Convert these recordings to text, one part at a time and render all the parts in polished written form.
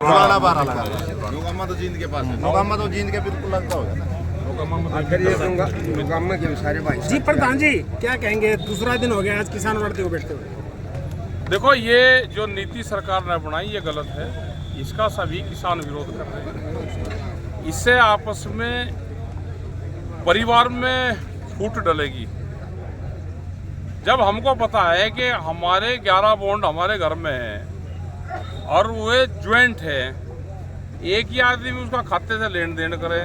पुराना बारह लगा नौगामा तो जींद के पास है। नौगामा तो जींद के बिल्कुल लगता होगा ना। नौगामा के सारे भाई जी प्रधान जी क्या कहेंगे, दूसरा दिन हो गया आज किसान वर्दी को बैठते हुए। देखो, ये जो नीति सरकार ने बनाई ये गलत है। इसका सभी किसान विरोध कर रहे हैं। इससे आपस में परिवार में फूट डलेगी। जब हमको पता है कि हमारे 11 बॉन्ड हमारे घर में हैं और वे ज्वाइंट है, एक ही आदमी उसका खाते से लेन देन करे,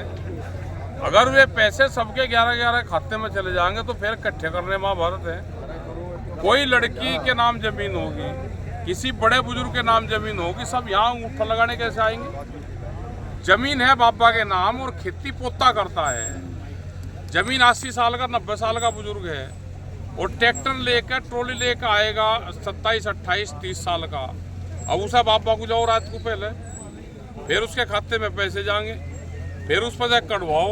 अगर वे पैसे सबके 11-11 खाते में चले जाएंगे तो फिर इकट्ठे करने महाभारत है। कोई लड़की के नाम जमीन होगी, किसी बड़े बुजुर्ग के नाम जमीन होगी, सब यहाँ ऊँट लगाने कैसे आएंगे? जमीन है बाबा के नाम और खेती पोता करता है। जमीन 80 साल का 90 साल का बुजुर्ग है और ट्रैक्टर लेकर ट्रॉली लेकर आएगा 27, 28, 30 साल का। अब उसे बाबा को जाओ रात को पहले, फिर उसके खाते में पैसे जाएंगे, फिर उस पर जाकर कटवाओ।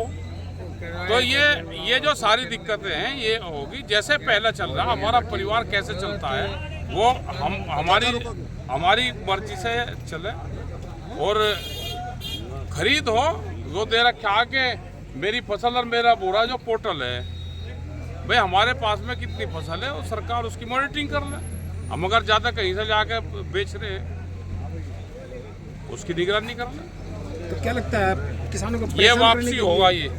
तो ये जो सारी दिक्कतें हैं ये होगी। जैसे पहले चल रहा हमारा परिवार कैसे चलता है वो हमारी मर्जी से चले। और खरीद हो वो दे रखा के मेरी फसल और मेरा बोरा जो पोर्टल है, भाई हमारे पास में कितनी फसल है और सरकार उसकी मॉनिटरिंग कर ले। हम अगर ज़्यादा कहीं से जाके बेच रहे हैं उसकी निगरानी कर ले। तो क्या लगता है किसानों को ये परेशान करने वापसी के होगा, लिए, ये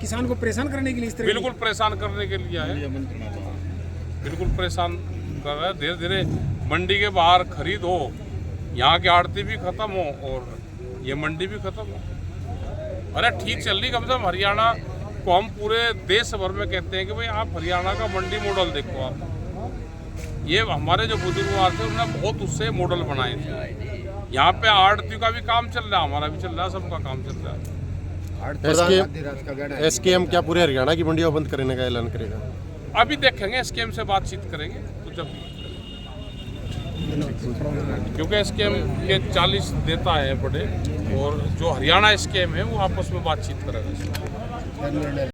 किसान को परेशान करने के लिए इस तरह बिल्कुल परेशान करने के लिए है। बिल्कुल परेशान कर रहा है। धीरे धीरे मंडी के बाहर खरीद हो, यहाँ की आड़ती भी खत्म हो और ये मंडी भी खत्म हो। अरे ठीक चल रही, कम से कम हरियाणा को हम पूरे देश भर में कहते हैं कि भाई आप हरियाणा का मंडी मॉडल देखो। आप ये हमारे जो बुजुर्ग थे उन्होंने बहुत उससे मॉडल बनाए थे। यहाँ पे आड़ती का भी काम चल रहा है, हमारा भी चल रहा है, सबका काम चल रहा है। एसकेएम क्या पूरे हरियाणा की मंडियां बंद करने का ऐलान करेगा? अभी देखेंगे, एसकेएम से बातचीत करेंगे तो जब, क्योंकि एसकेएम के 40 देता है बड़े, और जो हरियाणा एसकेएम है वो आपस में बातचीत करेगा।